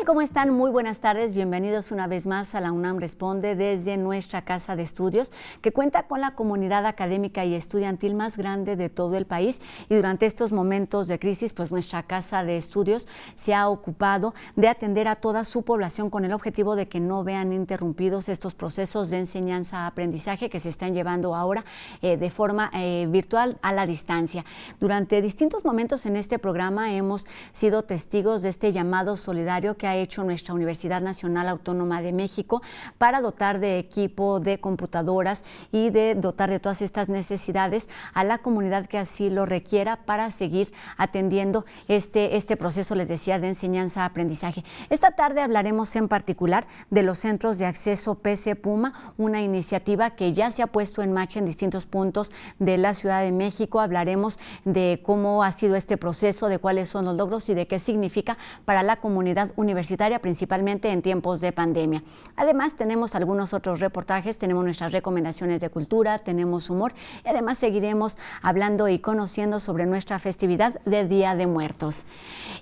tal? ¿Cómo están? Muy buenas tardes. Bienvenidos una vez más a la UNAM Responde desde nuestra casa de estudios, que cuenta con la comunidad académica y estudiantil más grande de todo el país. Y durante estos momentos de crisis, pues nuestra casa de estudios se ha ocupado de atender a toda su población con el objetivo de que no vean interrumpidos estos procesos de enseñanza-aprendizaje que se están llevando ahora de forma virtual a la distancia. Durante distintos momentos en este programa hemos sido testigos de este llamado solidario que ha hecho nuestra Universidad Nacional Autónoma de México para dotar de equipo, de computadoras y de dotar de todas estas necesidades a la comunidad que así lo requiera para seguir atendiendo este proceso, les decía, de enseñanza-aprendizaje. Esta tarde hablaremos en particular de los centros de acceso PC Puma, una iniciativa que ya se ha puesto en marcha en distintos puntos de la Ciudad de México. Hablaremos de cómo ha sido este proceso, de cuáles son los logros y de qué significa para la comunidad universitaria, principalmente en tiempos de pandemia. Además, tenemos algunos otros reportajes, tenemos nuestras recomendaciones de cultura, tenemos humor y además seguiremos hablando y conociendo sobre nuestra festividad de Día de Muertos.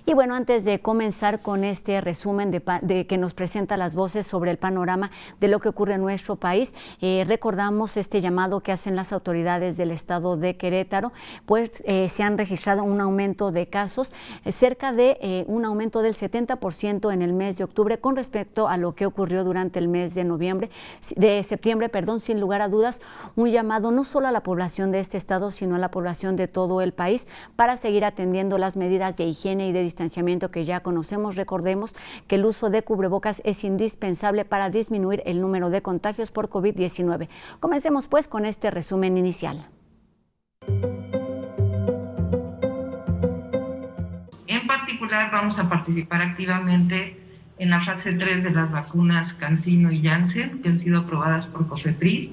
Y bueno, antes de comenzar con este resumen de que nos presenta las voces sobre el panorama de lo que ocurre en nuestro país, recordamos este llamado que hacen las autoridades del estado de Querétaro, pues se han registrado un aumento de casos, cerca de un aumento del 70% en el mes de octubre con respecto a lo que ocurrió durante el mes de septiembre, sin lugar a dudas, un llamado no solo a la población de este estado, sino a la población de todo el país para seguir atendiendo las medidas de higiene y de distanciamiento que ya conocemos. Recordemos que el uso de cubrebocas es indispensable para disminuir el número de contagios por COVID-19. Comencemos pues con este resumen inicial. En particular, vamos a participar activamente en la fase 3 de las vacunas CanSino y Janssen, que han sido aprobadas por COFEPRIS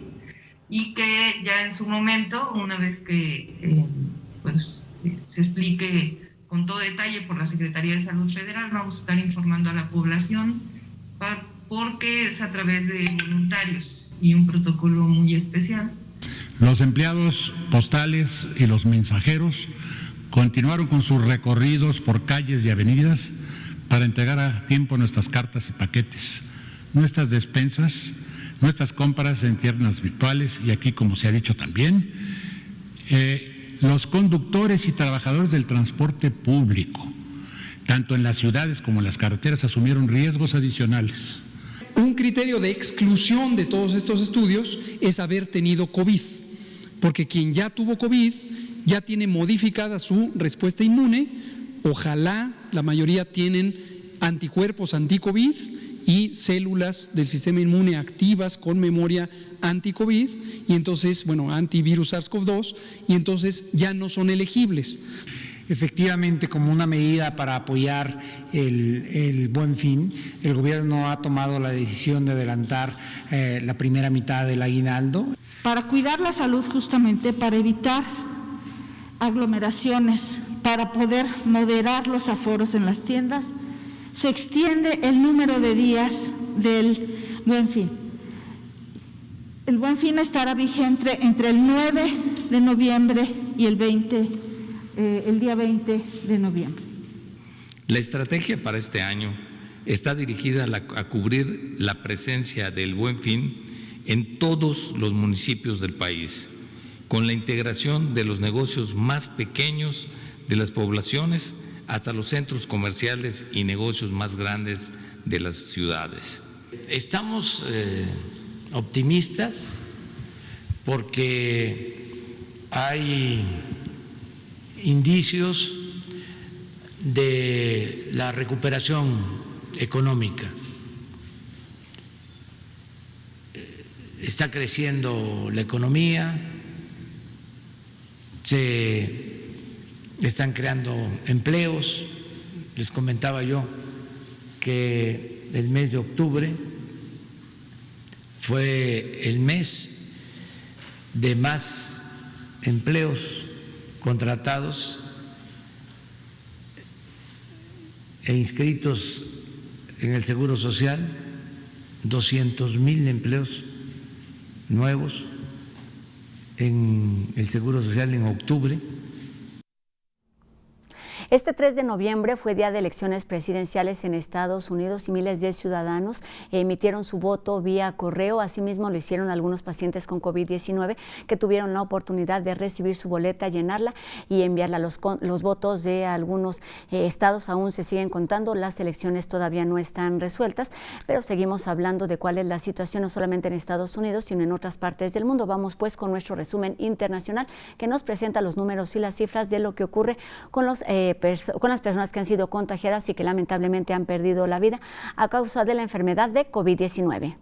y que ya en su momento, una vez que se explique con todo detalle por la Secretaría de Salud Federal, vamos a estar informando a la población porque es a través de voluntarios y un protocolo muy especial. Los empleados postales y los mensajeros continuaron con sus recorridos por calles y avenidas para entregar a tiempo nuestras cartas y paquetes, nuestras despensas, nuestras compras en tiendas virtuales y aquí, como se ha dicho también, los conductores y trabajadores del transporte público, tanto en las ciudades como en las carreteras, asumieron riesgos adicionales. Un criterio de exclusión de todos estos estudios es haber tenido COVID, porque quien ya tuvo COVID ya tiene modificada su respuesta inmune. Ojalá la mayoría tienen anticuerpos anti-COVID y células del sistema inmune activas con memoria anti-COVID y entonces, antivirus SARS-CoV-2 y entonces ya no son elegibles. Efectivamente, como una medida para apoyar el Buen Fin, el gobierno ha tomado la decisión de adelantar la primera mitad del aguinaldo. Para cuidar la salud, justamente para evitar aglomeraciones, para poder moderar los aforos en las tiendas, se extiende el número de días del Buen Fin. El Buen Fin estará vigente entre el 9 de noviembre y el día 20 de noviembre. La estrategia para este año está dirigida a cubrir la presencia del Buen Fin en todos los municipios del país, con la integración de los negocios más pequeños de las poblaciones hasta los centros comerciales y negocios más grandes de las ciudades. Estamos optimistas porque hay indicios de la recuperación económica. Está creciendo la economía, se están creando empleos. Les comentaba yo que el mes de octubre fue el mes de más empleos contratados e inscritos en el Seguro Social, 200,000 empleos nuevos en el Seguro Social en octubre. Este 3 de noviembre fue día de elecciones presidenciales en Estados Unidos y miles de ciudadanos emitieron su voto vía correo. Asimismo, lo hicieron algunos pacientes con COVID-19 que tuvieron la oportunidad de recibir su boleta, llenarla y enviarla. Los votos de algunos estados aún se siguen contando. Las elecciones todavía no están resueltas, pero seguimos hablando de cuál es la situación no solamente en Estados Unidos, sino en otras partes del mundo. Vamos pues con nuestro resumen internacional que nos presenta los números y las cifras de lo que ocurre con las personas que han sido contagiadas y que lamentablemente han perdido la vida a causa de la enfermedad de COVID-19.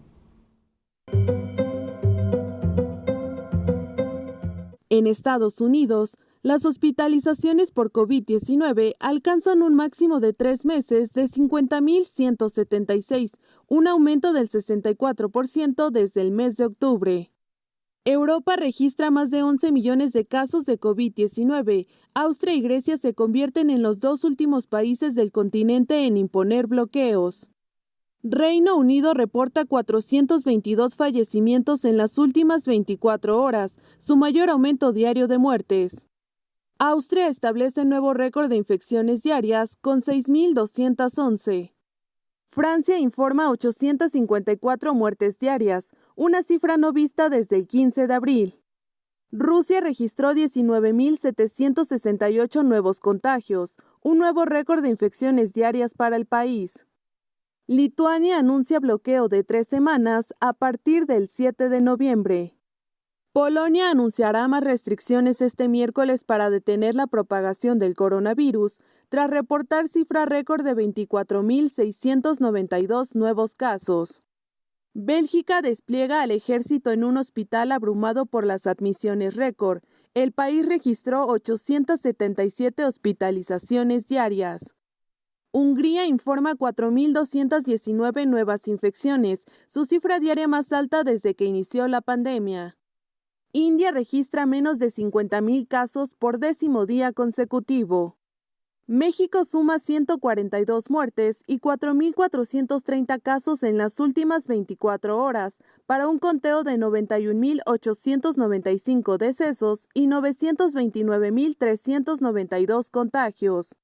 En Estados Unidos, las hospitalizaciones por COVID-19 alcanzan un máximo de 3 meses de 50.176, un aumento del 64% desde el mes de octubre. Europa registra más de 11 millones de casos de COVID-19. Austria y Grecia se convierten en los 2 últimos países del continente en imponer bloqueos. Reino Unido reporta 422 fallecimientos en las últimas 24 horas, su mayor aumento diario de muertes. Austria establece nuevo récord de infecciones diarias con 6.211. Francia informa 854 muertes diarias, una cifra no vista desde el 15 de abril. Rusia registró 19.768 nuevos contagios, un nuevo récord de infecciones diarias para el país. Lituania anuncia bloqueo de 3 semanas a partir del 7 de noviembre. Polonia anunciará más restricciones este miércoles para detener la propagación del coronavirus, tras reportar cifra récord de 24.692 nuevos casos. Bélgica despliega al ejército en un hospital abrumado por las admisiones récord. El país registró 877 hospitalizaciones diarias. Hungría informa 4.219 nuevas infecciones, su cifra diaria más alta desde que inició la pandemia. India registra menos de 50.000 casos por 10º día consecutivo. México suma 142 muertes y 4.430 casos en las últimas 24 horas, para un conteo de 91.895 decesos y 929.392 contagios.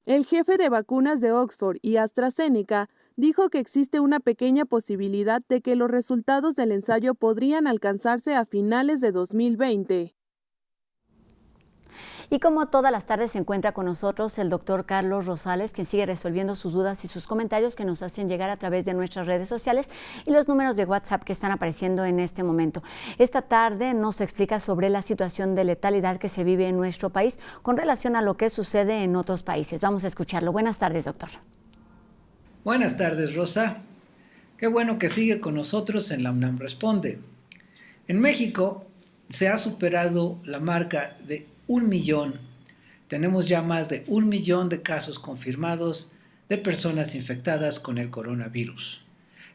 El jefe de vacunas de Oxford y AstraZeneca dijo que existe una pequeña posibilidad de que los resultados del ensayo podrían alcanzarse a finales de 2020. Y como todas las tardes se encuentra con nosotros el doctor Carlos Rosales, quien sigue resolviendo sus dudas y sus comentarios que nos hacen llegar a través de nuestras redes sociales y los números de WhatsApp que están apareciendo en este momento. Esta tarde nos explica sobre la situación de letalidad que se vive en nuestro país con relación a lo que sucede en otros países. Vamos a escucharlo. Buenas tardes, doctor. Buenas tardes, Rosa. Qué bueno que sigue con nosotros en la UNAM Responde. En México se ha superado la marca de 1 millón. Tenemos ya más de 1 millón de casos confirmados de personas infectadas con el coronavirus.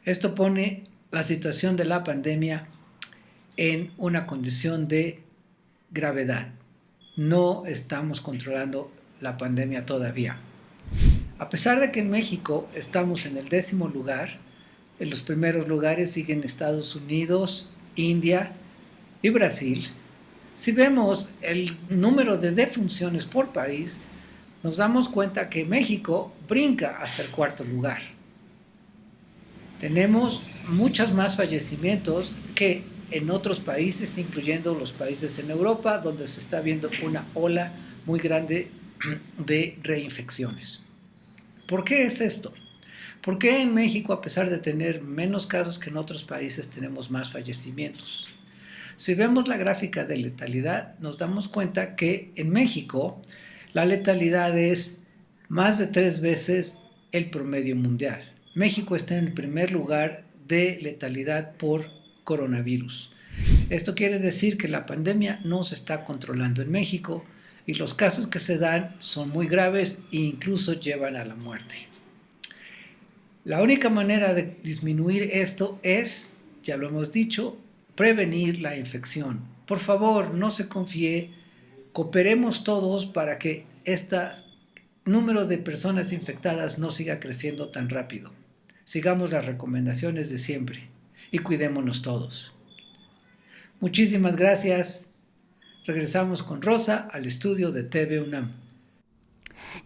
Esto pone la situación de la pandemia en una condición de gravedad. No estamos controlando la pandemia todavía. A pesar de que en México estamos en el 10º lugar, en los primeros lugares siguen Estados Unidos, India y Brasil. Si vemos el número de defunciones por país, nos damos cuenta que México brinca hasta el 4º lugar. Tenemos muchos más fallecimientos que en otros países, incluyendo los países en Europa, donde se está viendo una ola muy grande de reinfecciones. ¿Por qué es esto? ¿Por qué en México, a pesar de tener menos casos que en otros países, tenemos más fallecimientos? Si vemos la gráfica de letalidad, nos damos cuenta que en México la letalidad es más de 3 veces el promedio mundial. México está en el primer lugar de letalidad por coronavirus. Esto quiere decir que la pandemia no se está controlando en México y los casos que se dan son muy graves e incluso llevan a la muerte. La única manera de disminuir esto es, ya lo hemos dicho, prevenir la infección. Por favor, no se confíe, cooperemos todos para que este número de personas infectadas no siga creciendo tan rápido. Sigamos las recomendaciones de siempre y cuidémonos todos. Muchísimas gracias. Regresamos con Rosa al estudio de TV UNAM.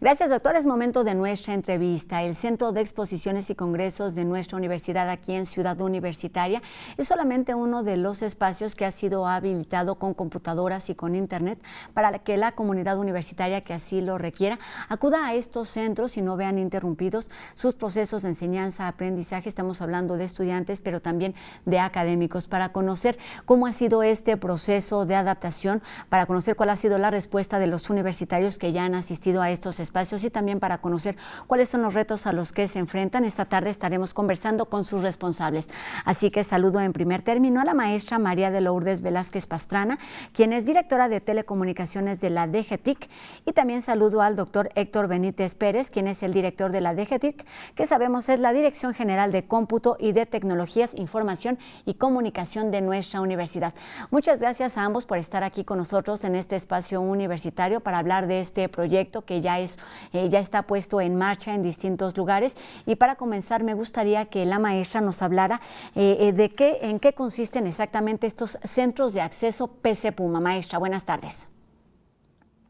Gracias, doctor. Es momento de nuestra entrevista. El Centro de Exposiciones y Congresos de nuestra universidad aquí en Ciudad Universitaria es solamente uno de los espacios que ha sido habilitado con computadoras y con internet para que la comunidad universitaria que así lo requiera acuda a estos centros y no vean interrumpidos sus procesos de enseñanza-aprendizaje. Estamos hablando de estudiantes, pero también de académicos, para conocer cómo ha sido este proceso de adaptación, para conocer cuál ha sido la respuesta de los universitarios que ya han asistido a estos espacios y también para conocer cuáles son los retos a los que se enfrentan. Esta tarde estaremos conversando con sus responsables. Así que saludo en primer término a la maestra María de Lourdes Velázquez Pastrana, quien es directora de Telecomunicaciones de la DGTIC, y también saludo al doctor Héctor Benítez Pérez, quien es el director de la DGTIC, que sabemos es la Dirección General de Cómputo y de Tecnologías, Información y Comunicación de nuestra universidad. Muchas gracias a ambos por estar aquí con nosotros en este espacio universitario para hablar de este proyecto que ya está puesto en marcha en distintos lugares. Y para comenzar, me gustaría que la maestra nos hablara en qué consisten exactamente estos centros de acceso PC Puma. Maestra, buenas tardes.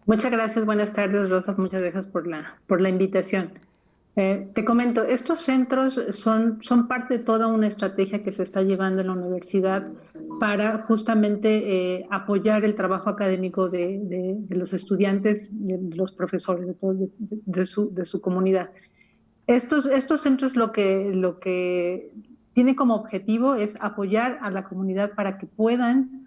Muchas gracias, buenas tardes, Rosas, muchas gracias por la invitación. Te comento, estos centros son parte de toda una estrategia que se está llevando en la universidad para justamente apoyar el trabajo académico de los estudiantes, de los profesores, de su comunidad. Estos centros lo que tienen como objetivo es apoyar a la comunidad para que puedan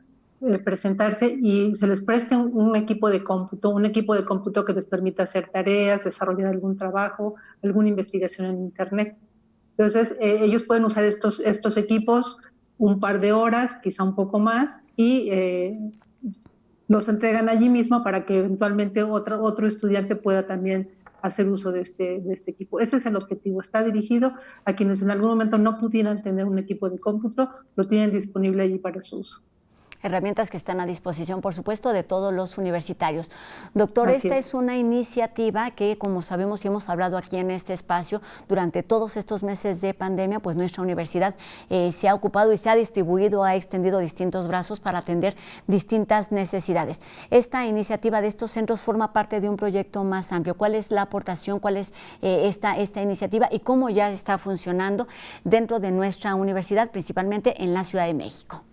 presentarse y se les preste un equipo de cómputo que les permita hacer tareas, desarrollar algún trabajo, alguna investigación en Internet. Entonces, ellos pueden usar estos equipos un par de horas, quizá un poco más, y los entregan allí mismo para que eventualmente otro estudiante pueda también hacer uso de este equipo. Ese es el objetivo. Está dirigido a quienes en algún momento no pudieran tener un equipo de cómputo, lo tienen disponible allí para su uso. Herramientas que están a disposición, por supuesto, de todos los universitarios. Doctor, esta es una iniciativa que, como sabemos y hemos hablado aquí en este espacio, durante todos estos meses de pandemia, pues nuestra universidad se ha ocupado y se ha distribuido, ha extendido distintos brazos para atender distintas necesidades. Esta iniciativa de estos centros forma parte de un proyecto más amplio. ¿Cuál es la aportación? ¿Cuál es esta iniciativa y cómo ya está funcionando dentro de nuestra universidad, principalmente en la Ciudad de México?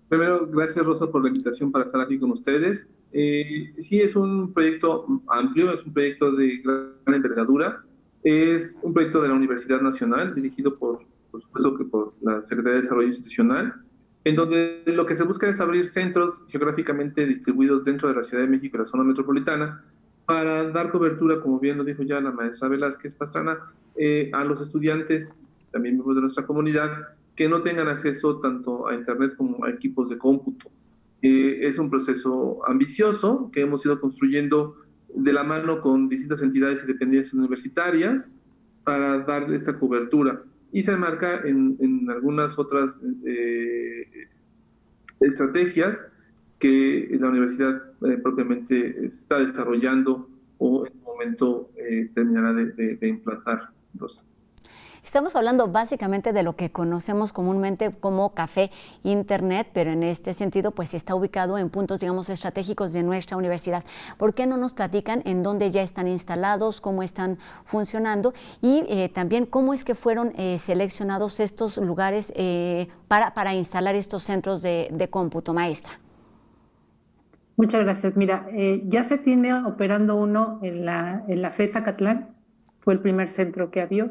Primero, gracias Rosa por la invitación para estar aquí con ustedes. Sí, es un proyecto amplio, es un proyecto de gran envergadura. Es un proyecto de la Universidad Nacional, dirigido por supuesto que por la Secretaría de Desarrollo Institucional, en donde lo que se busca es abrir centros geográficamente distribuidos dentro de la Ciudad de México y la zona metropolitana para dar cobertura, como bien lo dijo ya la maestra Velázquez Pastrana, a los estudiantes, también miembros de nuestra comunidad, que no tengan acceso tanto a Internet como a equipos de cómputo. Es un proceso ambicioso que hemos ido construyendo de la mano con distintas entidades y dependencias universitarias para darle esta cobertura. Y se enmarca en algunas otras estrategias que la universidad propiamente está desarrollando o en un momento terminará de implantar. Estamos hablando básicamente de lo que conocemos comúnmente como café internet, pero en este sentido pues está ubicado en puntos, digamos, estratégicos de nuestra universidad. ¿Por qué no nos platican en dónde ya están instalados, cómo están funcionando y también cómo es que fueron seleccionados estos lugares para instalar estos centros de cómputo, maestra? Muchas gracias. Mira, ya se tiene operando uno en la FES Zacatlán. Fue el primer centro que abrió.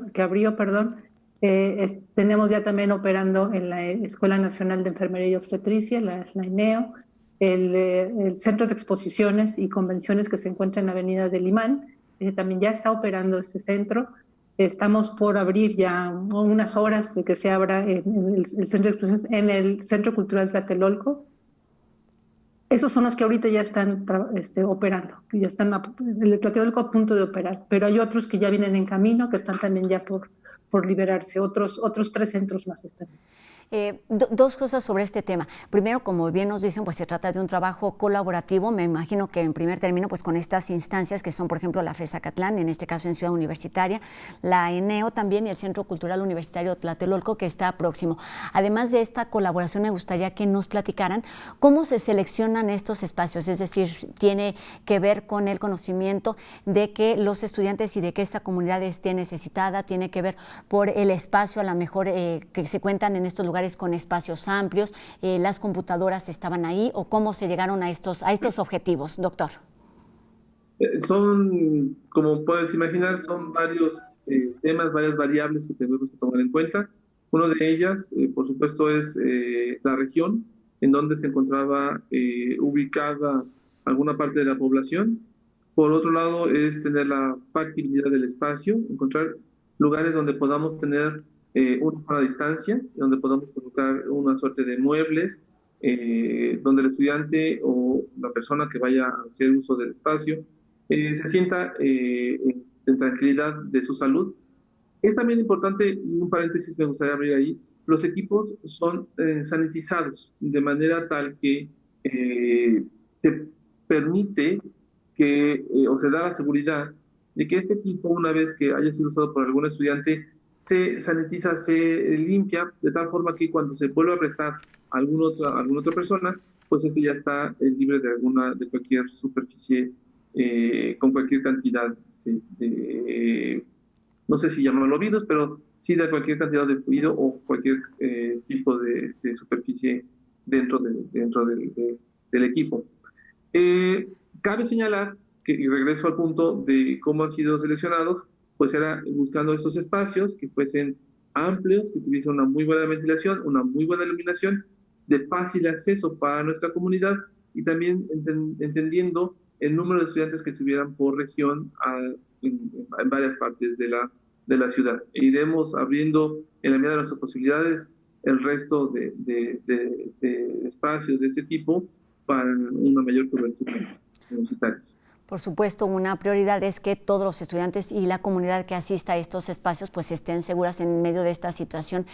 Tenemos ya también operando en la Escuela Nacional de Enfermería y Obstetricia, la INEO, el Centro de Exposiciones y Convenciones que se encuentra en la Avenida del Limán, también ya está operando este centro. Estamos por abrir ya unas horas de que se abra el Centro de Exposiciones en el Centro Cultural Tlatelolco. Esos son los que ahorita ya están operando, que ya están el Tlatelolco a punto de operar, pero hay otros que ya vienen en camino, que están también ya por liberarse, otros 3 centros más están. Dos cosas sobre este tema. Primero, como bien nos dicen, pues se trata de un trabajo colaborativo. Me imagino que en primer término, pues con estas instancias que son, por ejemplo, la FES Zacatlán, en este caso en Ciudad Universitaria, la ENEO también y el Centro Cultural Universitario Tlatelolco, que está próximo. Además de esta colaboración, me gustaría que nos platicaran cómo se seleccionan estos espacios, es decir, tiene que ver con el conocimiento de que los estudiantes y de que esta comunidad esté necesitada, tiene que ver por el espacio, a lo mejor que se cuentan en estos lugares con espacios amplios, las computadoras estaban ahí, o cómo se llegaron a estos objetivos, doctor. Son, como puedes imaginar, son varios temas, varias variables que tenemos que tomar en cuenta. Una de ellas, por supuesto, es la región en donde se encontraba ubicada alguna parte de la población. Por otro lado, es tener la factibilidad del espacio, encontrar lugares donde podamos tener una sana distancia, donde podamos colocar una suerte de muebles, donde el estudiante o la persona que vaya a hacer uso del espacio se sienta en tranquilidad de su salud. Es también importante, un paréntesis me gustaría abrir ahí, los equipos son sanitizados de manera tal que se permite que, o se da la seguridad de que este equipo, una vez que haya sido usado por algún estudiante, se sanitiza, se limpia, de tal forma que cuando se vuelva a prestar a alguna otra persona, pues este ya está libre de cualquier superficie, con cualquier cantidad no sé si llamarlo virus, pero sí de cualquier cantidad de fluido o cualquier tipo de superficie dentro del equipo. Cabe señalar que, y regreso al punto de cómo han sido seleccionados, pues era buscando estos espacios que fuesen amplios, que tuviesen una muy buena ventilación, una muy buena iluminación, de fácil acceso para nuestra comunidad, y también entendiendo el número de estudiantes que estuvieran por región en varias partes de la ciudad. E iremos abriendo en la medida de nuestras posibilidades el resto de espacios de este tipo para una mayor cobertura universitaria. Por supuesto, una prioridad es que todos los estudiantes y la comunidad que asista a estos espacios pues estén seguras en medio de esta situación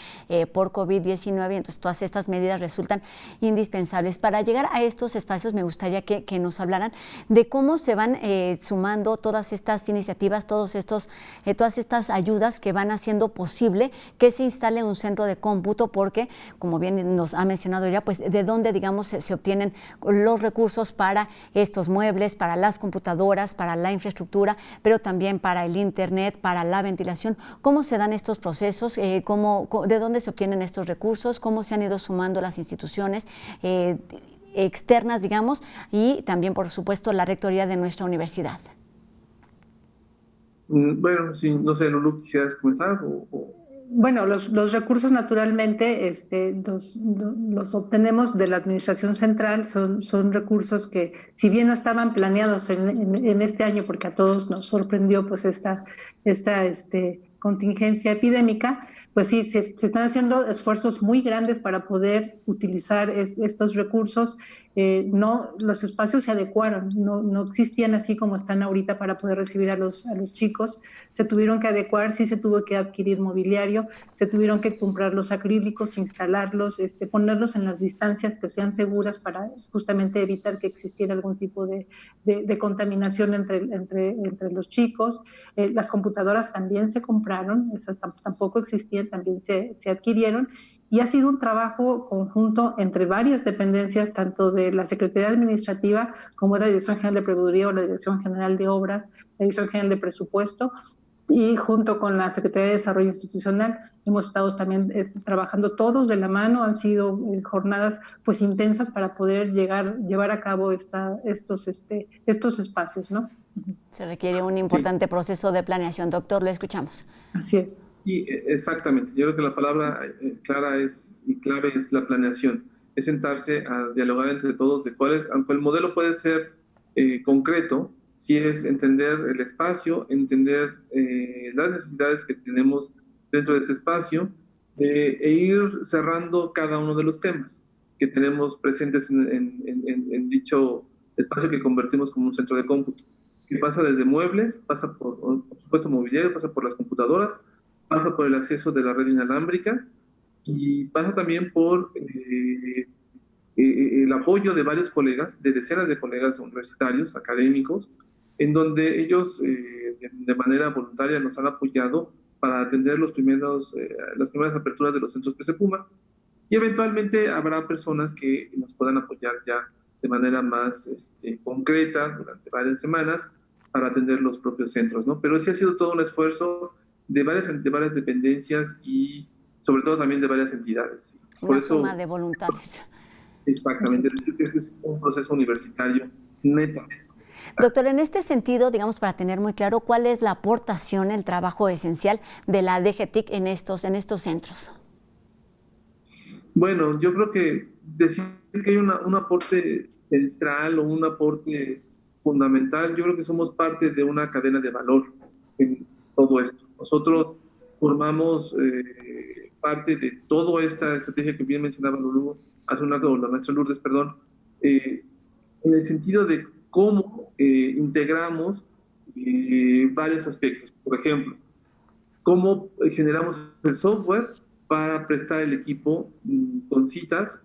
por COVID-19, entonces todas estas medidas resultan indispensables. Para llegar a estos espacios me gustaría que nos hablaran de cómo se van sumando todas estas iniciativas, todas estas ayudas que van haciendo posible que se instale un centro de cómputo, porque, como bien nos ha mencionado ya, pues de dónde, digamos, se obtienen los recursos para estos muebles, para las computadoras, para la infraestructura, pero también para el internet, para la ventilación. ¿Cómo se dan estos procesos? ¿De dónde se obtienen estos recursos? ¿Cómo se han ido sumando las instituciones externas, digamos, y también, por supuesto, la rectoría de nuestra universidad? Bueno, sí, no sé, Lulú, ¿quisieras comentar? Bueno, los recursos naturalmente los obtenemos de la Administración Central, son recursos que, si bien no estaban planeados en este año, porque a todos nos sorprendió pues esta contingencia epidémica, pues sí, se están haciendo esfuerzos muy grandes para poder utilizar estos recursos. Los espacios se adecuaron, no existían así como están ahorita para poder recibir a los chicos. Se tuvieron que adecuar, sí se tuvo que adquirir mobiliario, se tuvieron que comprar los acrílicos, instalarlos, ponerlos en las distancias que sean seguras para justamente evitar que existiera algún tipo de contaminación entre los chicos. Las computadoras también se compraron, esas tampoco existían, también se adquirieron. Y ha sido un trabajo conjunto entre varias dependencias, tanto de la Secretaría Administrativa como de la Dirección General de Proveeduría o la Dirección General de Obras, la Dirección General de Presupuesto, y junto con la Secretaría de Desarrollo Institucional hemos estado también trabajando todos de la mano. Han sido jornadas pues intensas para poder llevar a cabo estos espacios, ¿no? Se requiere un importante proceso de planeación. Doctor, lo escuchamos. Así es. Sí, exactamente. Yo creo que la palabra clara y clave es la planeación. Es sentarse a dialogar entre todos de aunque el modelo puede ser concreto, sí es entender el espacio, entender las necesidades que tenemos dentro de este espacio e ir cerrando cada uno de los temas que tenemos presentes en dicho espacio que convertimos como un centro de cómputo, que pasa desde muebles, pasa por supuesto mobiliario, pasa por las computadoras, pasa por el acceso de la red inalámbrica y pasa también por el apoyo de varios colegas, de decenas de colegas universitarios, académicos, en donde ellos de manera voluntaria nos han apoyado para atender las primeras aperturas de los centros PCPUMA, y eventualmente habrá personas que nos puedan apoyar ya de manera más concreta durante varias semanas para atender los propios centros, ¿no? Pero sí ha sido todo un esfuerzo de varias dependencias y sobre todo también de varias entidades. Una suma de voluntades. Exactamente, es decir, que ese es un proceso universitario netamente. Doctor, en este sentido, digamos, para tener muy claro, ¿cuál es la aportación, el trabajo esencial de la DGTIC en estos centros? Bueno, yo creo que decir que hay un aporte central o un aporte fundamental, yo creo que somos parte de una cadena de valor en todo esto. Nosotros formamos parte de toda esta estrategia que bien mencionaba Lulú hace un rato, la maestra Lourdes, perdón, en el sentido de cómo integramos varios aspectos. Por ejemplo, cómo generamos el software para prestar el equipo con citas,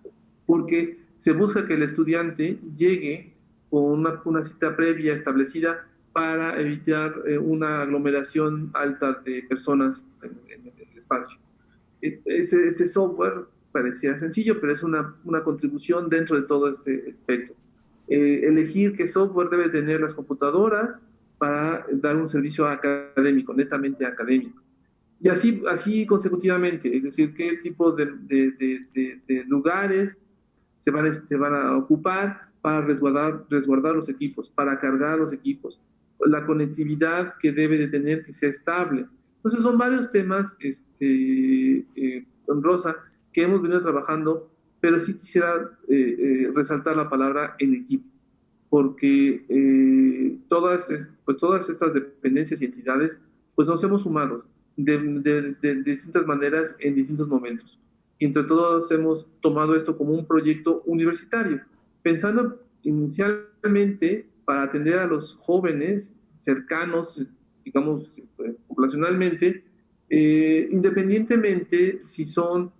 porque se busca que el estudiante llegue con una cita previa establecida para evitar una aglomeración alta de personas en el espacio. Este software parecía sencillo, pero es una contribución dentro de todo este espectro. Elegir qué software debe tener las computadoras para dar un servicio académico, netamente académico. Y así consecutivamente, es decir, qué tipo de lugares se van a ocupar para resguardar los equipos, para cargar los equipos, la conectividad que debe de tener que sea estable. Entonces son varios temas, Rosa, que hemos venido trabajando, pero sí quisiera resaltar la palabra en equipo, porque todas estas dependencias y entidades pues nos hemos sumado de distintas maneras en distintos momentos. Y entre todos hemos tomado esto como un proyecto universitario, pensando inicialmente para atender a los jóvenes cercanos, digamos, poblacionalmente, independientemente si son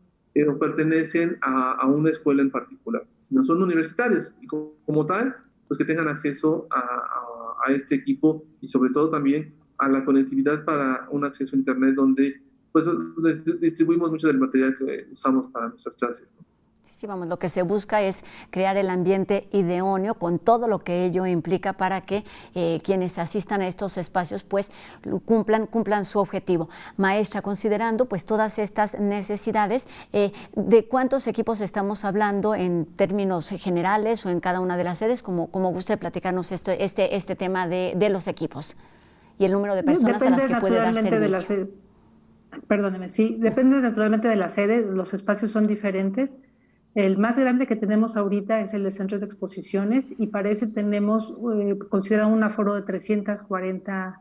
o pertenecen a una escuela en particular, si no son universitarios, y como tal, pues que tengan acceso a este equipo y sobre todo también a la conectividad para un acceso a internet donde pues distribuimos mucho del material que usamos para nuestras clases, ¿no? Sí, vamos, lo que se busca es crear el ambiente idóneo con todo lo que ello implica para que quienes asistan a estos espacios pues cumplan su objetivo. Maestra, considerando pues todas estas necesidades, ¿de cuántos equipos estamos hablando en términos generales o en cada una de las sedes? Como guste platicarnos este tema de los equipos y el número de personas a las que puede dar servicio. Perdóneme, sí, depende naturalmente de la sede, los espacios son diferentes. El más grande que tenemos ahorita es el de centros de exposiciones y para ese tenemos considerado un aforo de 340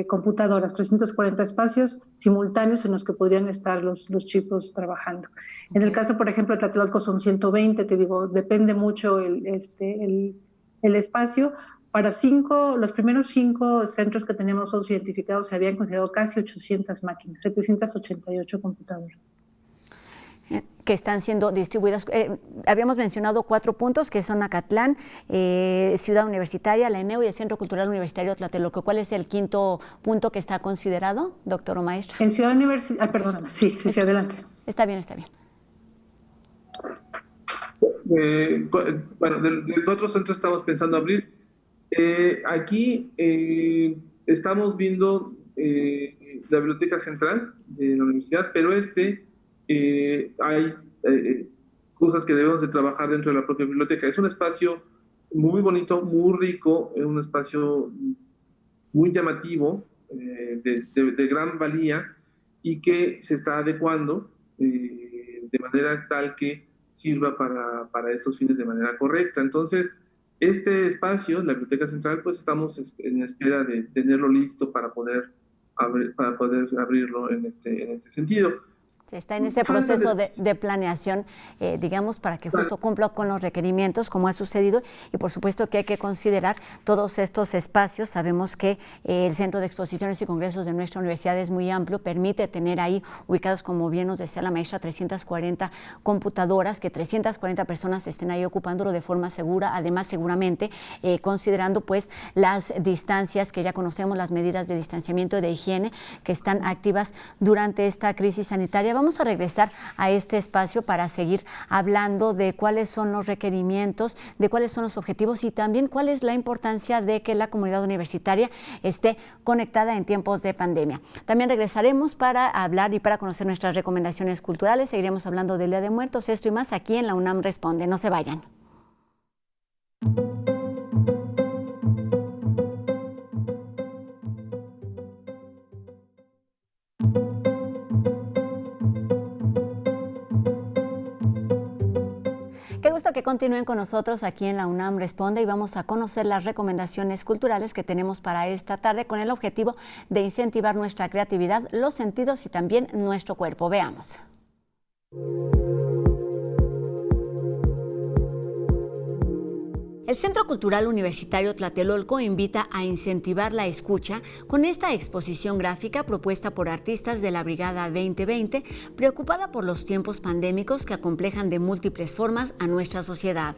computadoras, 340 espacios simultáneos en los que podrían estar los chicos trabajando. En el caso, por ejemplo, de Tlatelolco son 120, te digo, depende mucho el espacio. Para los primeros 5 centros que tenemos todos identificados se habían considerado casi 800 máquinas, 788 computadoras. Que están siendo distribuidas. Habíamos mencionado 4 puntos, que son Acatlán, Ciudad Universitaria, la ENEU y el Centro Cultural Universitario Tlatelolco. ¿Cuál es el 5.º punto que está considerado, doctor o maestra? En Ciudad Universitaria, perdóname, sí, adelante. Está bien. Bueno, del otro centro estamos pensando abrir. Aquí estamos viendo la biblioteca central de la universidad, pero hay cosas que debemos de trabajar dentro de la propia biblioteca. Es un espacio muy bonito, muy rico, es un espacio muy llamativo, de gran valía y que se está adecuando de manera tal que sirva para estos fines de manera correcta. Entonces, este espacio, la Biblioteca Central, pues estamos en espera de tenerlo listo para poder abrirlo en este sentido. Está en ese proceso de planeación, digamos, para que justo cumpla con los requerimientos, como ha sucedido, y por supuesto que hay que considerar todos estos espacios. Sabemos que el Centro de Exposiciones y Congresos de nuestra universidad es muy amplio, permite tener ahí ubicados, como bien nos decía la maestra, 340 computadoras, que 340 personas estén ahí ocupándolo de forma segura, además seguramente considerando pues las distancias que ya conocemos, las medidas de distanciamiento y de higiene que están activas durante esta crisis sanitaria. Vamos a regresar a este espacio para seguir hablando de cuáles son los requerimientos, de cuáles son los objetivos y también cuál es la importancia de que la comunidad universitaria esté conectada en tiempos de pandemia. También regresaremos para hablar y para conocer nuestras recomendaciones culturales. Seguiremos hablando del Día de Muertos, esto y más aquí en la UNAM Responde. No se vayan. Qué gusto que continúen con nosotros aquí en la UNAM Responde y vamos a conocer las recomendaciones culturales que tenemos para esta tarde con el objetivo de incentivar nuestra creatividad, los sentidos y también nuestro cuerpo. Veamos. El Centro Cultural Universitario Tlatelolco invita a incentivar la escucha con esta exposición gráfica propuesta por artistas de la Brigada 2020, preocupada por los tiempos pandémicos que acomplejan de múltiples formas a nuestra sociedad.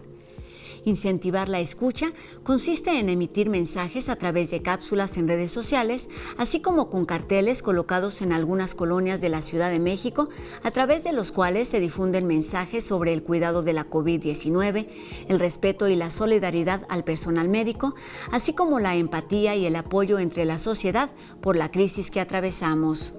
Incentivar la escucha consiste en emitir mensajes a través de cápsulas en redes sociales, así como con carteles colocados en algunas colonias de la Ciudad de México, a través de los cuales se difunden mensajes sobre el cuidado de la COVID-19, el respeto y la solidaridad al personal médico, así como la empatía y el apoyo entre la sociedad por la crisis que atravesamos.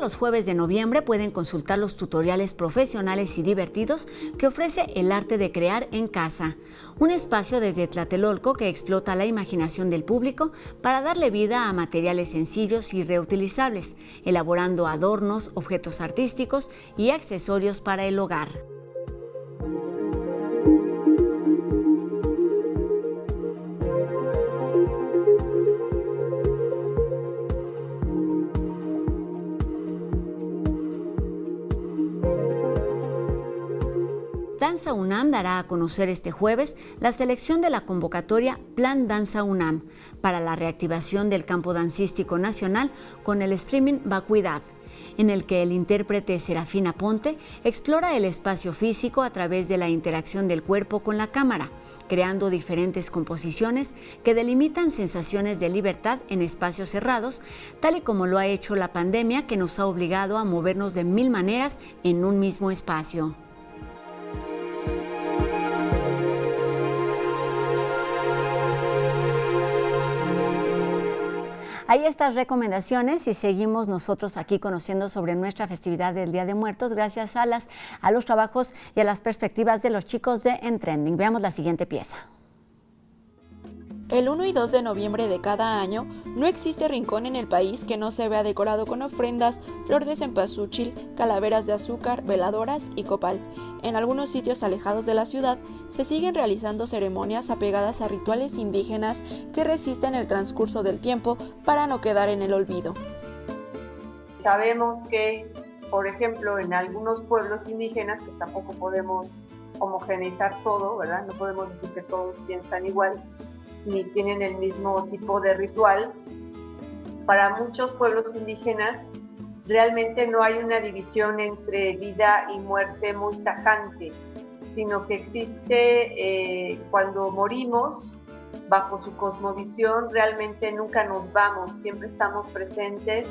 Los jueves de noviembre pueden consultar los tutoriales profesionales y divertidos que ofrece El Arte de Crear en Casa, un espacio desde Tlatelolco que explota la imaginación del público para darle vida a materiales sencillos y reutilizables, elaborando adornos, objetos artísticos y accesorios para el hogar. Danza UNAM dará a conocer este jueves la selección de la convocatoria Plan Danza UNAM para la reactivación del campo dancístico nacional con el streaming Vacuidad, en el que el intérprete Serafina Ponte explora el espacio físico a través de la interacción del cuerpo con la cámara, creando diferentes composiciones que delimitan sensaciones de libertad en espacios cerrados, tal y como lo ha hecho la pandemia que nos ha obligado a movernos de mil maneras en un mismo espacio. Hay estas recomendaciones y seguimos nosotros aquí conociendo sobre nuestra festividad del Día de Muertos gracias a los trabajos y a las perspectivas de los chicos de En Trending. Veamos la siguiente pieza. El 1 y 2 de noviembre de cada año, no existe rincón en el país que no se vea decorado con ofrendas, flor de cempasúchil, calaveras de azúcar, veladoras y copal. En algunos sitios alejados de la ciudad, se siguen realizando ceremonias apegadas a rituales indígenas que resisten el transcurso del tiempo para no quedar en el olvido. Sabemos que, por ejemplo, en algunos pueblos indígenas, que tampoco podemos homogeneizar todo, ¿verdad? No podemos decir que todos piensan igual, ni tienen el mismo tipo de ritual. Para muchos pueblos indígenas realmente no hay una división entre vida y muerte muy tajante, sino que existe cuando morimos, bajo su cosmovisión, realmente nunca nos vamos, siempre estamos presentes.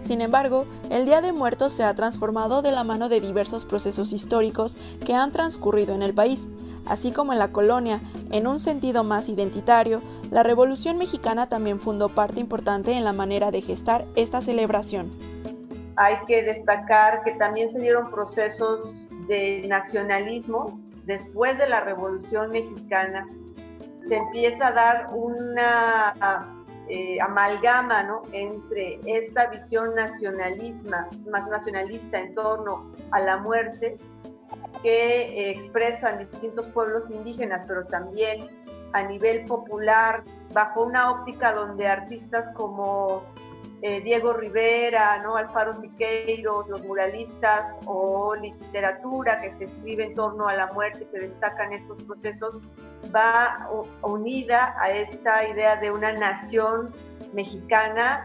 Sin embargo, el Día de Muertos se ha transformado de la mano de diversos procesos históricos que han transcurrido en el país. Así como en la colonia, en un sentido más identitario, la Revolución Mexicana también fundó parte importante en la manera de gestar esta celebración. Hay que destacar que también se dieron procesos de nacionalismo después de la Revolución Mexicana. Se empieza a dar una amalgama, ¿no?, entre esta visión más nacionalista en torno a la muerte que expresan distintos pueblos indígenas, pero también a nivel popular, bajo una óptica donde artistas como Diego Rivera, ¿no? Alfaro Siqueiros, los muralistas, o literatura que se escribe en torno a la muerte, se destacan estos procesos, va unida a esta idea de una nación mexicana.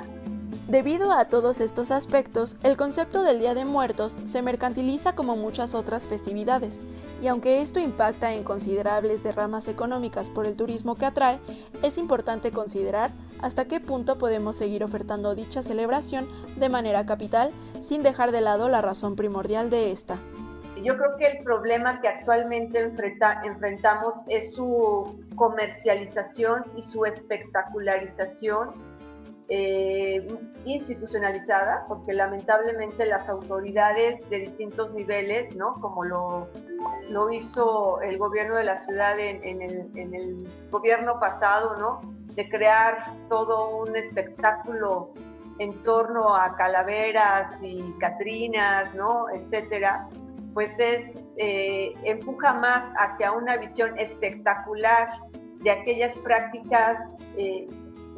Debido a todos estos aspectos, el concepto del Día de Muertos se mercantiliza como muchas otras festividades, y aunque esto impacta en considerables derramas económicas por el turismo que atrae, es importante considerar hasta qué punto podemos seguir ofertando dicha celebración de manera capital, sin dejar de lado la razón primordial de esta. Yo creo que el problema que actualmente enfrentamos es su comercialización y su espectacularización institucionalizada, porque lamentablemente las autoridades de distintos niveles, ¿no? Como lo hizo el gobierno de la ciudad en el gobierno pasado, ¿no? De crear todo un espectáculo en torno a calaveras y catrinas, ¿no? Etcétera, pues empuja más hacia una visión espectacular de aquellas prácticas,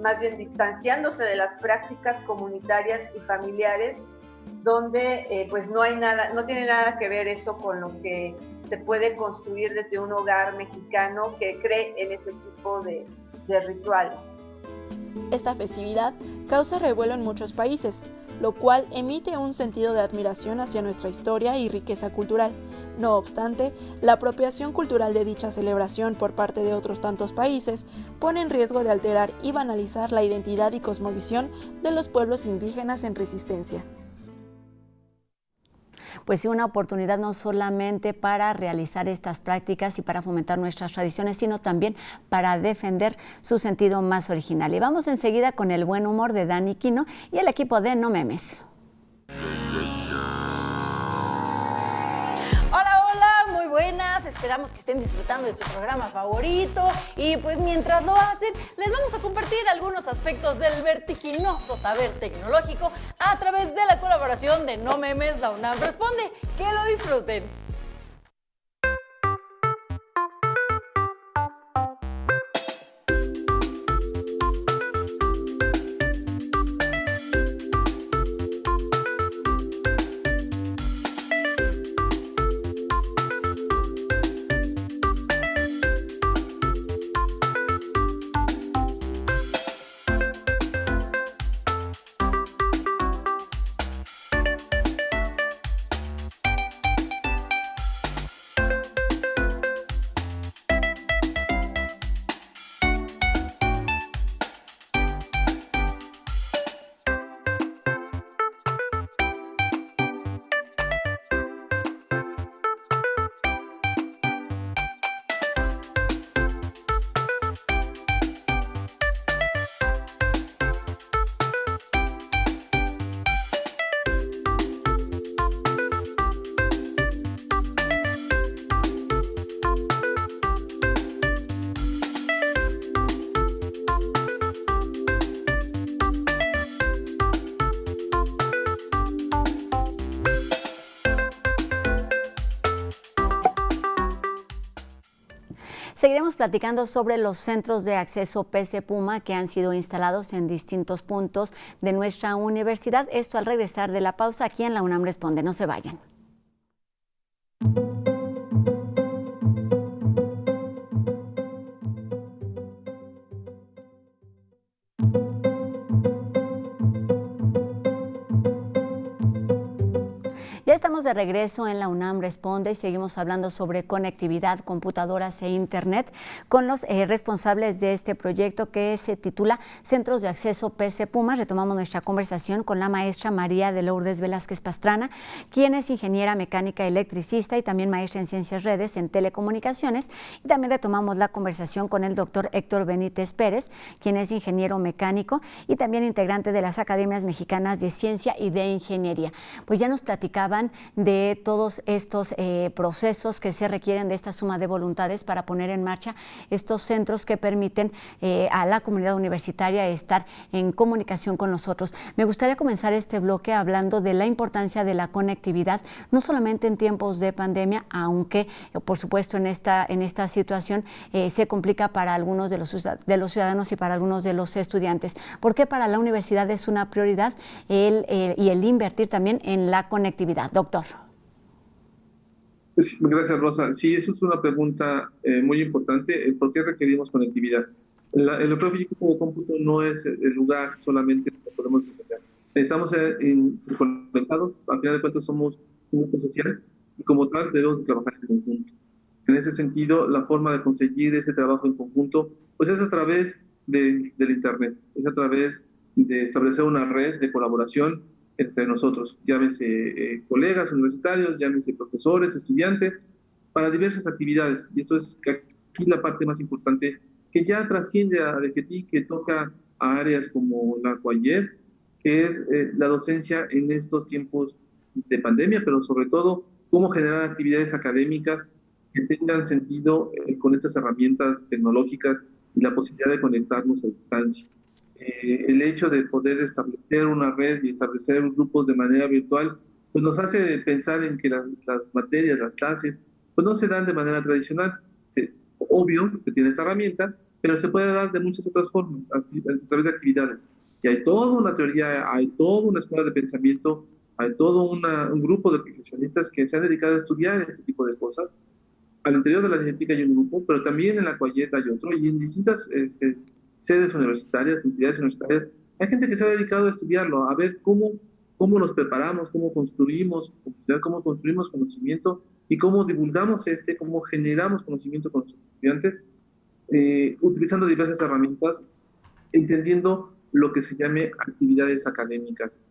más bien distanciándose de las prácticas comunitarias y familiares, donde pues no tiene nada que ver eso con lo que se puede construir desde un hogar mexicano que cree en ese tipo de rituales. Esta festividad causa revuelo en muchos países, lo cual emite un sentido de admiración hacia nuestra historia y riqueza cultural. No obstante, la apropiación cultural de dicha celebración por parte de otros tantos países pone en riesgo de alterar y banalizar la identidad y cosmovisión de los pueblos indígenas en resistencia. Pues sí, una oportunidad no solamente para realizar estas prácticas y para fomentar nuestras tradiciones, sino también para defender su sentido más original. Y vamos enseguida con el buen humor de Dani Quino y el equipo de No Memes. Buenas, esperamos que estén disfrutando de su programa favorito y pues mientras lo hacen les vamos a compartir algunos aspectos del vertiginoso saber tecnológico a través de la colaboración de No Memes, la UNAM Responde. Que lo disfruten. Seguiremos platicando sobre los centros de acceso PC Puma que han sido instalados en distintos puntos de nuestra universidad. Esto al regresar de la pausa aquí en la UNAM Responde. No se vayan. Ya estamos de regreso en la UNAM Responde y seguimos hablando sobre conectividad, computadoras e Internet con los responsables de este proyecto que se titula Centros de Acceso PC Puma. Retomamos nuestra conversación con la maestra María de Lourdes Velázquez Pastrana, quien es ingeniera mecánica electricista y también maestra en ciencias redes en telecomunicaciones. Y también retomamos la conversación con el doctor Héctor Benítez Pérez, quien es ingeniero mecánico y también integrante de las Academias Mexicanas de Ciencia y de Ingeniería. Pues ya nos platicaban de todos estos procesos que se requieren de esta suma de voluntades para poner en marcha estos centros que permiten a la comunidad universitaria estar en comunicación con nosotros. Me gustaría comenzar este bloque hablando de la importancia de la conectividad, no solamente en tiempos de pandemia, aunque por supuesto en esta situación se complica para algunos de los ciudadanos y para algunos de los estudiantes. ¿Por qué para la universidad es una prioridad el invertir también en la conectividad? Doctor. Gracias, Rosa. Sí, eso es una pregunta muy importante. ¿Por qué requerimos conectividad? El propio equipo de cómputo no es el lugar solamente que podemos entender. Estamos conectados, al final de cuentas somos un grupo social y como tal debemos de trabajar en conjunto. En ese sentido, la forma de conseguir ese trabajo en conjunto pues es a través del Internet, es a través de establecer una red de colaboración entre nosotros, llámese colegas universitarios, llámese profesores, estudiantes, para diversas actividades. Y esto es aquí la parte más importante que ya trasciende a DGTI, que toca a áreas como la CUAYED, que es la docencia en estos tiempos de pandemia, pero sobre todo cómo generar actividades académicas que tengan sentido con estas herramientas tecnológicas y la posibilidad de conectarnos a distancia. El hecho de poder establecer una red y establecer grupos de manera virtual, pues nos hace pensar en que las materias, las clases, pues no se dan de manera tradicional. Obvio que tiene esta herramienta, pero se puede dar de muchas otras formas, a través de actividades. Y hay toda una teoría, hay toda una escuela de pensamiento, hay todo un grupo de profesionistas que se han dedicado a estudiar este tipo de cosas. Al interior de la DGTIC hay un grupo, pero también en la CUAYED hay otro, y en distintas sedes universitarias, entidades universitarias, hay gente que se ha dedicado a estudiarlo, a ver cómo nos preparamos, cómo construimos comunidad, cómo construimos conocimiento y cómo divulgamos cómo generamos conocimiento con nuestros estudiantes, utilizando diversas herramientas, entendiendo lo que se llame actividades académicas.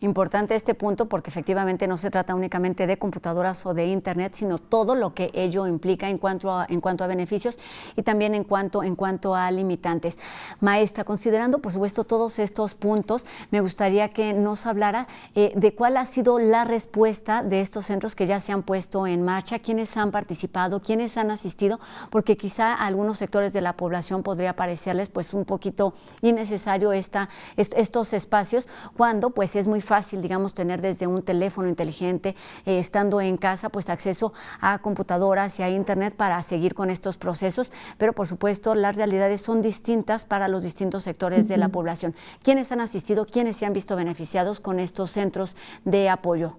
Importante este punto porque efectivamente no se trata únicamente de computadoras o de internet, sino todo lo que ello implica en cuanto a beneficios y también en cuanto a limitantes. Maestra, considerando por supuesto todos estos puntos, me gustaría que nos hablara de cuál ha sido la respuesta de estos centros que ya se han puesto en marcha, quiénes han participado, quiénes han asistido, porque quizá a algunos sectores de la población podría parecerles pues un poquito innecesario estos espacios cuando pues es muy fácil, digamos, tener desde un teléfono inteligente, estando en casa, pues acceso a computadoras y a internet para seguir con estos procesos, pero por supuesto las realidades son distintas para los distintos sectores de la población. ¿Quiénes han asistido, quiénes se han visto beneficiados con estos centros de apoyo?